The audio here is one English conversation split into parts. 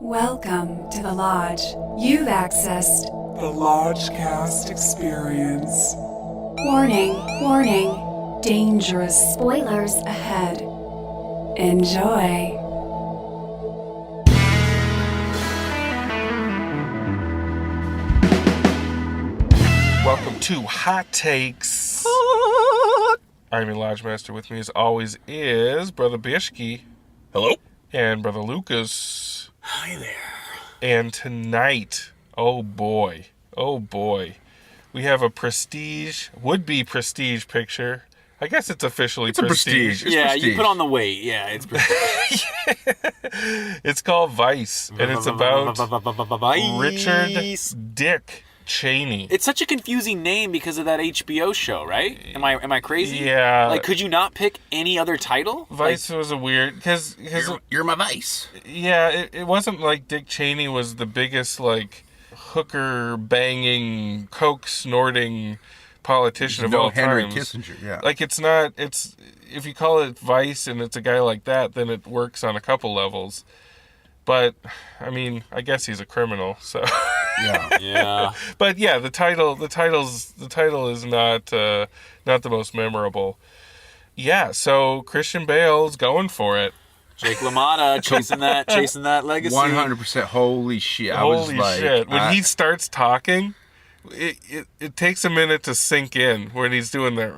Welcome to the Lodge. You've accessed The Lodgecast Experience. warning, warning, dangerous spoilers ahead. Enjoy. Welcome to Hot Takes. I'm your Lodge Master. With me as always is Brother Bishki. Hello. And Brother Lucas. Hi there. And tonight, oh boy, we have a would-be prestige picture. I guess it's officially prestige. It's prestige. You put on the weight. Yeah, it's prestige. It's called Vice, and it's about Richard Dick Cheney. It's such a confusing name because of that HBO show, right? Am I crazy? Yeah. Like, could you not pick any other title? Vice was a weird because You're my vice. yeah, it wasn't like Dick Cheney was the biggest like hooker banging, coke snorting politician of all Henry times. Kissinger, yeah. Like it's if you call it Vice and it's a guy like that, then it works on a couple levels. But I mean, I guess he's a criminal, so Yeah. Yeah. But yeah, the title is not the most memorable. Yeah, so Christian Bale's going for it. Jake LaMotta chasing that legacy. 100%. Holy shit. I Holy was like, shit! When he starts talking, it takes a minute to sink in when he's doing the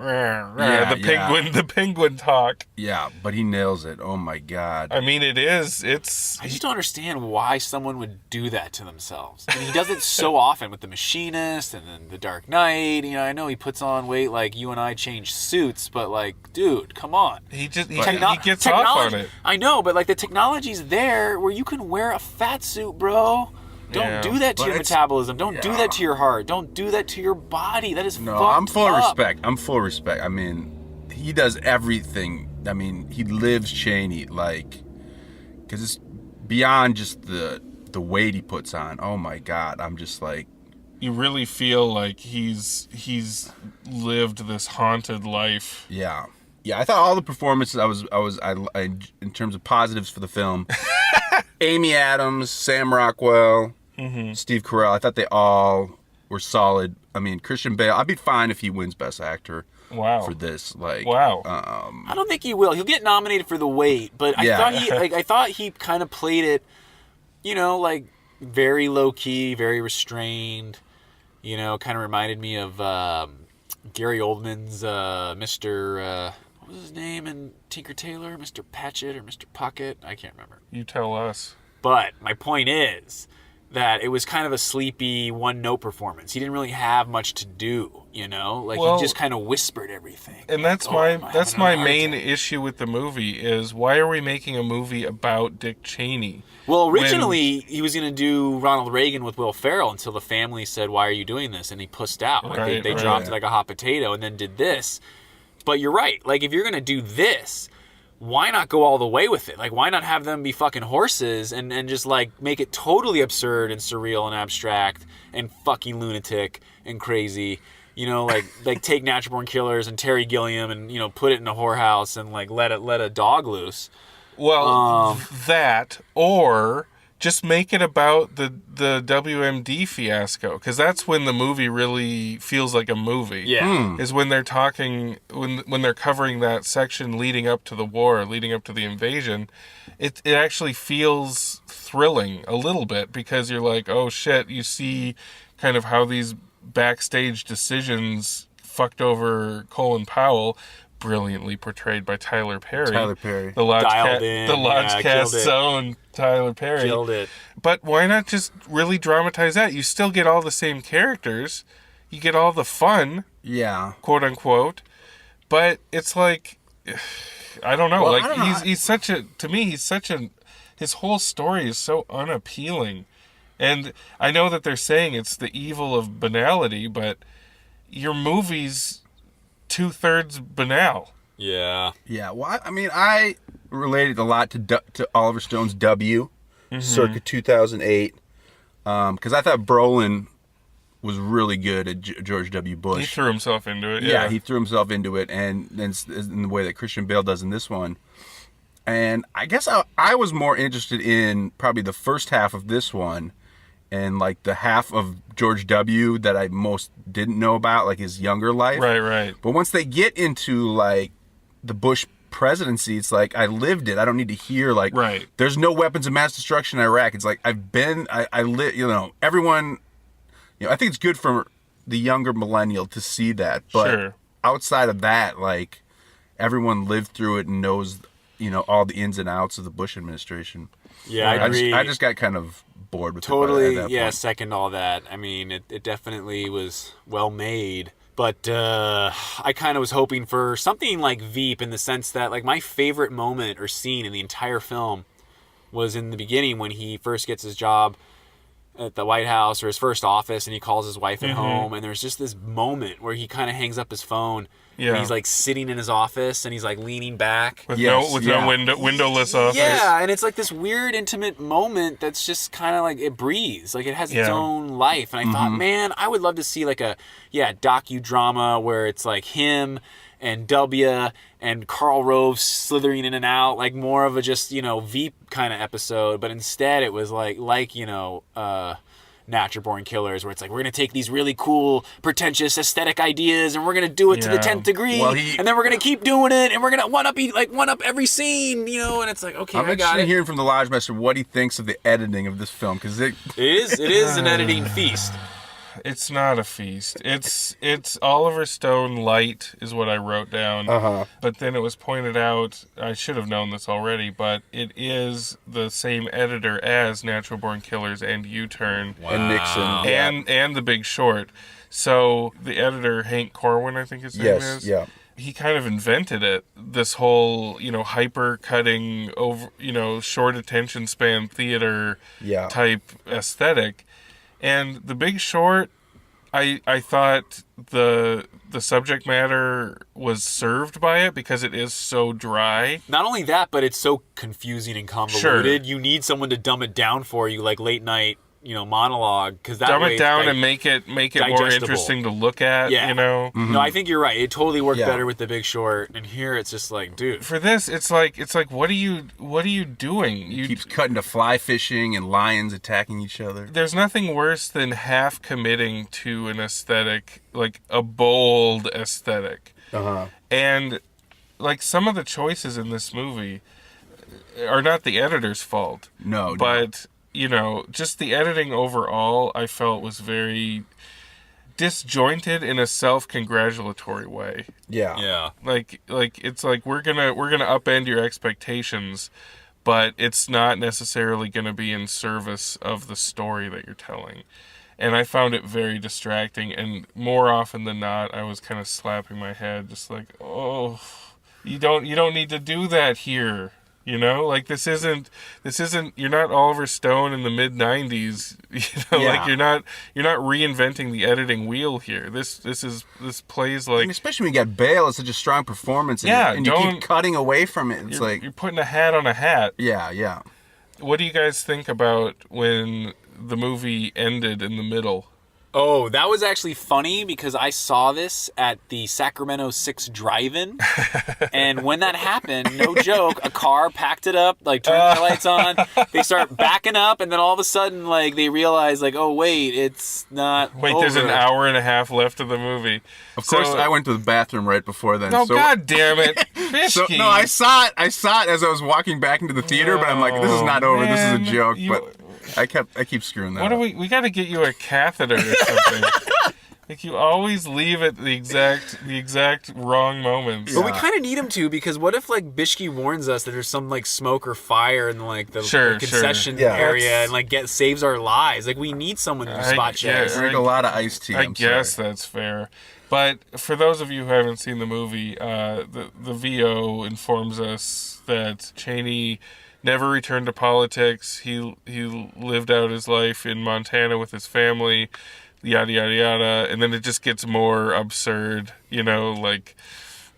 penguin talk. Yeah, but he nails it. Oh my god. I mean, it's. I just don't understand why someone would do that to themselves. I mean, he does it so often with The Machinist and then The Dark Knight. You know, I know he puts on weight like you and I change suits, but like, dude, come on. He gets off on it. I know, but like the technology's there where you can wear a fat suit, bro. Don't do that to your metabolism. Don't do that to your heart. Don't do that to your body. That is fucked I'm full up. of respect. I mean, he does everything. I mean, he lives Cheney, like, because it's beyond just the weight he puts on. Oh my god, I'm just like, You really feel like he's lived this haunted life. yeah. I thought all the performances I in terms of positives for the film, Amy Adams, Sam Rockwell, Steve Carell, I thought they all were solid. I mean, Christian Bale, I'd be fine if he wins Best Actor. Wow. For this, like, wow. I don't think he will. He'll get nominated for the weight, but I thought he kind of played it, you know, like very low key, very restrained. You know, kind of reminded me of Gary Oldman's Mr. What was his name in Tinker Tailor? Mr. Patchett or Mr. Pocket? I can't remember. You tell us. But my point is that it was kind of a sleepy one-note performance. He didn't really have much to do, you know? Like, he just kind of whispered everything. And like, that's my main issue with the movie is why are we making a movie about Dick Cheney? Well, originally, he was going to do Ronald Reagan with Will Ferrell until the family said, why are you doing this? And he pussed out. Like, they dropped it like a hot potato and then did this. But you're right. Like, if you're going to do this, why not go all the way with it? Like, why not have them be fucking horses and just, like, make it totally absurd and surreal and abstract and fucking lunatic and crazy? You know, like take Natural Born Killers and Terry Gilliam and, you know, put it in a whorehouse and, like, let a dog loose. Well, that, or just make it about the WMD fiasco, because that's when the movie really feels like a movie. Yeah. Is when they're talking, when they're covering that section leading up to the war, leading up to the invasion. It actually feels thrilling a little bit, because you're like, oh shit, you see kind of how these backstage decisions fucked over Colin Powell, brilliantly portrayed by Tyler Perry. The Lodgecast's own Tyler Perry. Killed it. But why not just really dramatize that? You still get all the same characters. You get all the fun. yeah. Quote unquote. But it's like, I don't know. Well, He's such a, to me, his whole story is so unappealing. And I know that they're saying it's the evil of banality, but your movie's 2/3 banal. Yeah. Yeah, well, I mean, I related a lot to Oliver Stone's W, circa 2008, because I thought Brolin was really good at George W. Bush. He threw himself into it. Yeah, he threw himself into it, and then in the way that Christian Bale does in this one. And I guess I was more interested in probably the first half of this one and like the half of George W. that I most didn't know about, like his younger life. Right. But once they get into like the Bush presidency, it's like I lived it. I don't need to hear like there's no weapons of mass destruction in Iraq. It's like I live, everyone, I think it's good for the younger millennial to see that. But outside of that, like everyone lived through it and knows, all the ins and outs of the Bush administration. Yeah, I agree. I just got kind of bored with totally, it. Totally, second all that. I mean, it definitely was well made. But I kind of was hoping for something like Veep in the sense that, like, my favorite moment or scene in the entire film was in the beginning when he first gets his job at the White House or his first office and he calls his wife at home. And there's just this moment where he kind of hangs up his phone. Yeah. And he's like sitting in his office and he's like leaning back. With no windowless office. Yeah, and it's like this weird intimate moment that's just kind of like it breathes. Like it has its own life. And I thought, man, I would love to see like a docudrama where it's like him and W and Karl Rove slithering in and out, like more of a just, Veep kind of episode. But instead it was like Natural Born Killers, where it's like we're gonna take these really cool, pretentious, aesthetic ideas, and we're gonna do it to the 10th degree, and then we're gonna keep doing it, and we're gonna one up every scene, and it's like okay, I'm I got interested it. in hearing from the Lodge Master what he thinks of the editing of this film, because it is an editing feast. It's not a feast. It's Oliver Stone light is what I wrote down. But then it was pointed out, I should have known this already, but it is the same editor as Natural Born Killers and U-Turn. Wow. And Nixon. And The Big Short. So the editor, Hank Corwin, I think his name is. Yeah. He kind of invented it. This whole, hyper cutting over, short attention span theater type aesthetic. And The Big Short, I thought the subject matter was served by it because it is so dry. Not only that, but it's so confusing and convoluted. You need someone to dumb it down for you, like late night, monologue, because that dumb way it down like, and make it more interesting to look at. No, I think you're right. It totally worked better with The Big Short, and here it's just like, dude. For this, it's like what are you doing? He keeps cutting to fly fishing and lions attacking each other. There's nothing worse than half committing to an aesthetic, like a bold aesthetic, and like some of the choices in this movie are not the editor's fault. But just the editing overall, I felt was very disjointed in a self-congratulatory way. Yeah. Like it's like we're gonna upend your expectations, but it's not necessarily gonna be in service of the story that you're telling. And I found it very distracting, and more often than not, I was kind of slapping my head, just like, oh, you don't need to do that here. Like this isn't. You're not Oliver Stone in the mid '90s. Like you're not reinventing the editing wheel here. This plays like, and especially when you got Bale, it's such a strong performance. And you keep cutting away from it. It's like you're putting a hat on a hat. Yeah. What do you guys think about when the movie ended in the middle? Oh, that was actually funny because I saw this at the Sacramento 6 drive-in. And when that happened, no joke, a car packed it up, like turned the lights on. They start backing up, and then all of a sudden, like, they realize, like, oh, wait, it's not over. There's an hour and a half left of the movie. Of course, I went to the bathroom right before then. No, God damn it. Bishke. I saw it as I was walking back into the theater, but I'm like, this is not over. Man, this is a joke. But I keep screwing that up. We got to get you a catheter or something. Like you always leave at the exact wrong moments. But we kind of need him to, because what if like Bishke warns us that there's some like smoke or fire in like the concession area and like saves our lives? Like we need someone who spot checks. Drink a lot of iced tea. I guess that's fair. But for those of you who haven't seen the movie, the VO informs us that Cheney never returned to politics. He lived out his life in Montana with his family, yada yada yada, and then it just gets more absurd, like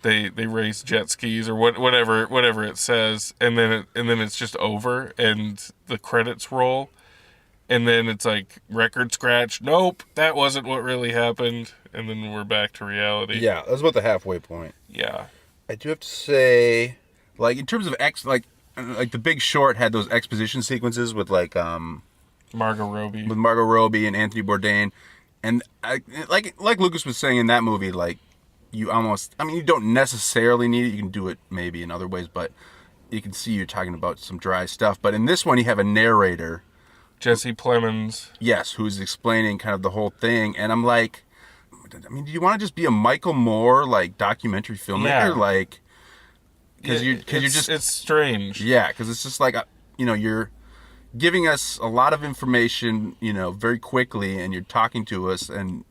they race jet skis or whatever it says, and then it's just over and the credits roll, and then it's like record scratch. Nope, that wasn't what really happened, and then we're back to reality. Yeah, that's about the halfway point. Yeah, I do have to say, like in terms of like The Big Short had those exposition sequences with like Margot Robbie. with Margot Robbie and Anthony Bourdain, and like Lucas was saying in that movie, like you almost, I mean, you don't necessarily need it. You can do it maybe in other ways, but you can see you're talking about some dry stuff. But in this one, you have a narrator, Jesse Plemons. yes, who's explaining kind of the whole thing, and I'm like, I mean, do you want to just be a Michael Moore like documentary filmmaker, Yeah. like? Because you're just, it's strange. yeah, because it's just like, you're giving us a lot of information, very quickly, and you're talking to us and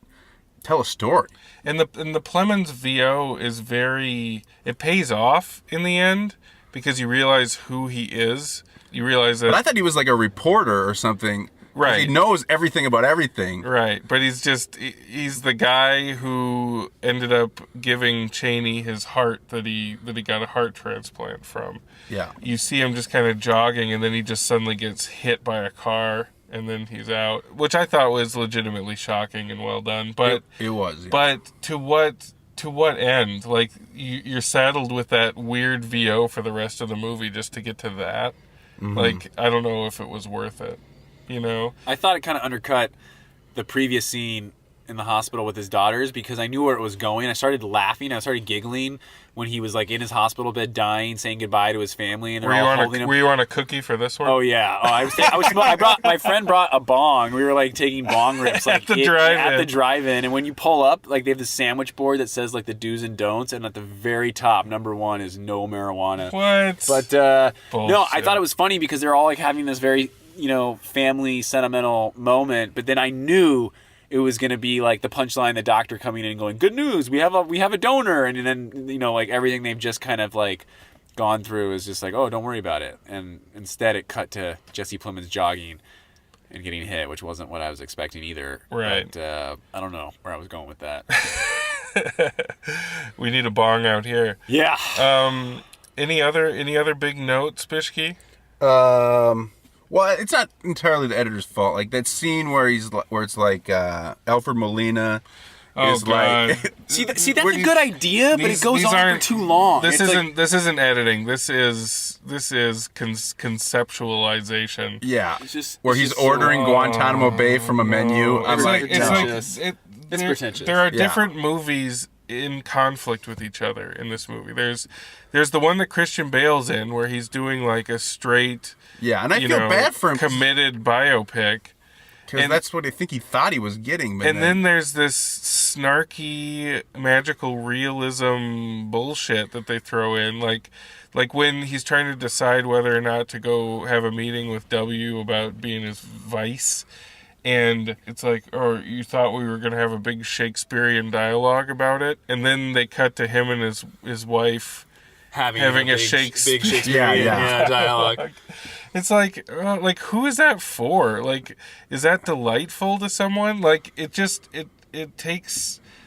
tell a story. And the Plemons VO is it pays off in the end because you realize who he is. You realize that. But I thought he was like a reporter or something. Right. He knows everything about everything. Right, but he's the guy who ended up giving Cheney his heart that he got a heart transplant from. Yeah. You see him just kind of jogging, and then he just suddenly gets hit by a car, and then he's out, which I thought was legitimately shocking and well done. But it was. Yeah. But to what end? Like you're saddled with that weird VO for the rest of the movie just to get to that. Mm-hmm. Like I don't know if it was worth it. I thought it kind of undercut the previous scene in the hospital with his daughters because I knew where it was going. I started laughing. I started giggling when he was like in his hospital bed dying, saying goodbye to his family, and they're all holding him. Were you on a cookie for this one? Oh yeah. Oh, my friend brought a bong. We were like taking bong rips like at the drive-in, and when you pull up, like they have this sandwich board that says like the do's and don'ts, and at the very top, number 1 is no marijuana. What? But no, I thought it was funny because they're all like having this very family sentimental moment, but then I knew it was going to be like the punchline, the doctor coming in and going, "Good news, we have a donor," and then like everything they've just kind of like gone through is just like, "Oh, don't worry about it," and instead it cut to Jesse Plemons jogging and getting hit, which wasn't what I was expecting either. Right. But I don't know where I was going with that. We need a bong out here. Yeah. Any other big notes, Bishki? Well, it's not entirely the editor's fault. Like that scene where it's like Alfred Molina is like. see, that's a good idea, but it goes on for too long. This isn't editing. This is conceptualization. Yeah, it's he's ordering Guantanamo Bay from a menu. It's pretentious. There are different movies in conflict with each other in this movie. There's the one that Christian Bale's in where he's doing like a straight. Yeah, and I feel bad for him. Committed biopic. Because that's what I think he thought he was getting. And then there's this snarky magical realism bullshit that they throw in. Like when he's trying to decide whether or not to go have a meeting with W about being his vice. And it's like, oh, you thought we were going to have a big Shakespearean dialogue about it? And then they cut to him and his wife having a big Shakespearean dialogue. It's like who is that for? Like, is that delightful to someone? Like, it takes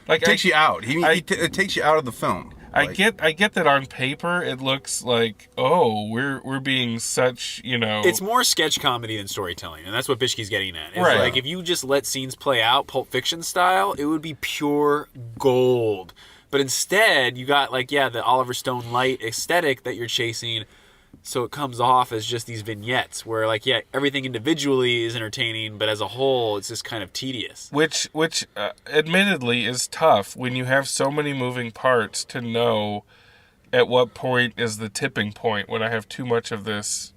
like it takes you out. It takes you out of the film. I get that on paper it looks like, oh, we're being such, It's more sketch comedy than storytelling, and that's what Bishke's getting at. It's right. Like if you just let scenes play out Pulp Fiction style, it would be pure gold. But instead, you got the Oliver Stone light aesthetic that you're chasing. So it comes off as just these vignettes where, everything individually is entertaining, but as a whole, it's just kind of tedious. Which admittedly is tough when you have so many moving parts to know at what point is the tipping point when I have too much of this,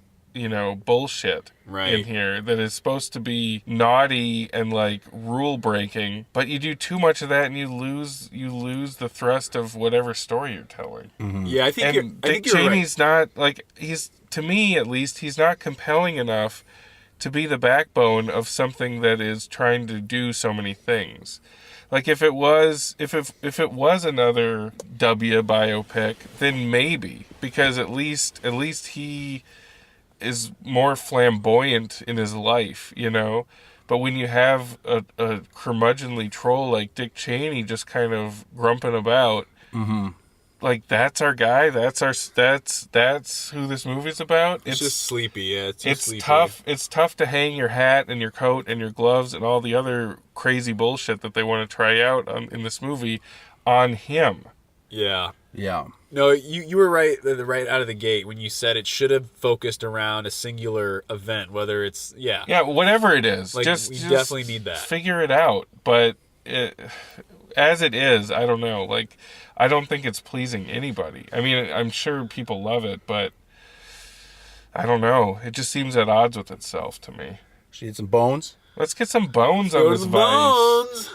bullshit in here that is supposed to be naughty and rule breaking, but you do too much of that and you lose the thrust of whatever story you're telling. Mm-hmm. Yeah, I think Dick Cheney's not he's, to me at least, he's not compelling enough to be the backbone of something that is trying to do so many things. Like if it was another W biopic, then maybe, because at least he is more flamboyant in his life, But when you have a curmudgeonly troll like Dick Cheney just kind of grumping about, that's our guy. That's who this movie's about. It's just sleepy. Yeah, it's sleepy. tough. It's tough to hang your hat and your coat and your gloves and all the other crazy bullshit that they want to try out in this movie on him. Yeah. Yeah. No, you were right out of the gate when you said it should have focused around a singular event, whether it's Yeah, whatever it is. Like, just we definitely need that. Figure it out. But as it is, I don't know. Like, I don't think it's pleasing anybody. I mean, I'm sure people love it, but I don't know. It just seems at odds with itself to me. She had some bones. Let's get some bones on this Vice.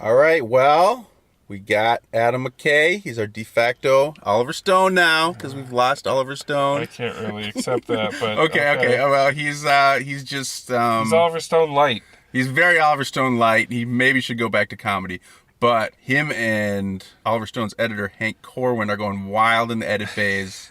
All right, well, we got Adam McKay. He's our de facto Oliver Stone now because we've lost Oliver Stone. I can't really accept that, but okay. Well, he's just he's Oliver Stone light. He's very Oliver Stone light. He maybe should go back to comedy. But him and Oliver Stone's editor Hank Corwin are going wild in the edit phase.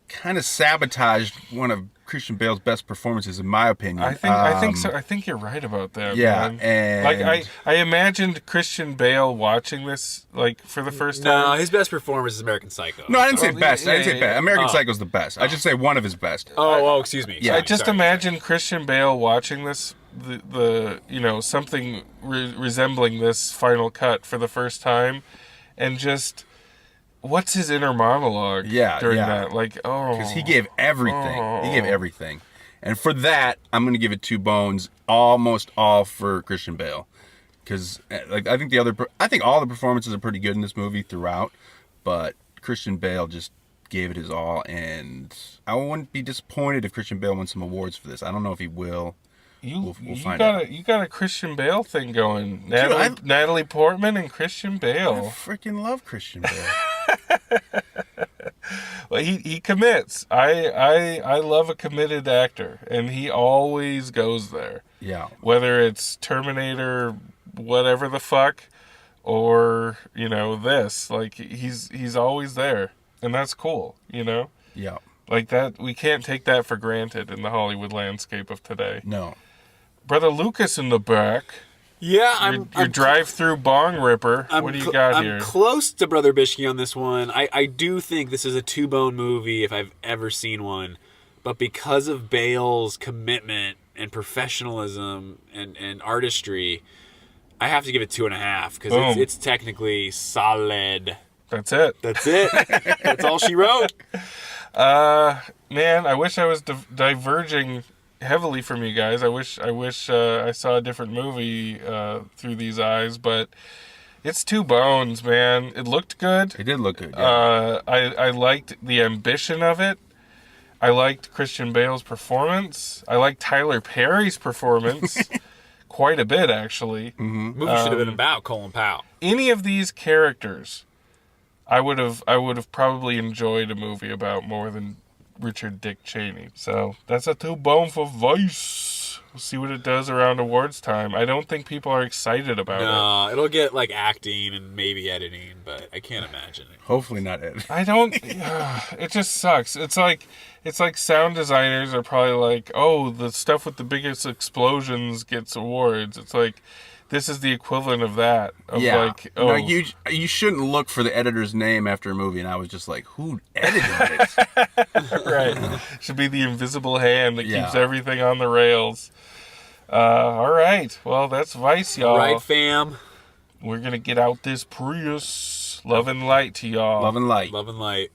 Kind of sabotaged one of Christian Bale's best performances, in my opinion. I think so. I think you're right about that. Yeah, man. and like I imagined Christian Bale watching this like for the first time. No, his best performance is American Psycho. No, I didn't say best. I didn't say best. American Oh. Psycho's the best. I just say one of his best. Oh, excuse me. Yeah. I just imagine Christian Bale watching this, the something resembling this final cut for the first time, and just what's his inner monologue? During that, like, because he gave everything. He gave everything, and for that, I'm going to give it 2 bones. Almost all for Christian Bale, because like I think all the performances are pretty good in this movie throughout, but Christian Bale just gave it his all, and I wouldn't be disappointed if Christian Bale won some awards for this. I don't know if he will. We'll find out. You got a Christian Bale thing going. Natalie Portman and Christian I Bale. freaking love Christian Bale. Well, he commits. I love a committed actor, and he always goes there. Yeah. Whether it's Terminator, whatever the fuck, or this, like he's always there, and that's cool. Yeah. Like that, we can't take that for granted in the Hollywood landscape of today. No. Brother Lucas in the back. Yeah, Your drive-through bong ripper. What do you got here? I'm close to Brother Bishke on this one. I do think this is a 2-bone movie if I've ever seen one. But because of Bale's commitment and professionalism and artistry, I have to give it 2.5 because it's technically solid. That's it. That's it. That's all she wrote. Man, I wish I was diverging heavily from you guys. I wish I saw a different movie through these eyes, but it's 2 bones, man. It looked good. It did look good. Yeah. I liked the ambition of it. I liked Christian Bale's performance. I liked Tyler Perry's performance quite a bit, actually. Mm-hmm. Movie should have been about Colin Powell. Any of these characters, I would have probably enjoyed a movie about more than Richard Dick Cheney. So that's a 2 bone for Vice. We'll see what it does around awards time. I don't think people are excited about it. No, it'll get like acting and maybe editing, but I can't imagine it. Hopefully not Ed. I don't. It just sucks. It's like sound designers are probably like, oh, the stuff with the biggest explosions gets awards. It's like, this is the equivalent of that. Like, oh, no, you shouldn't look for the editor's name after a movie, and I was just like, who edited this? right. Should be the invisible hand that keeps everything on the rails. All right. Well, that's Vice, y'all. All right, fam. We're gonna get out this Prius. Love and light to y'all. Love and light. Love and light.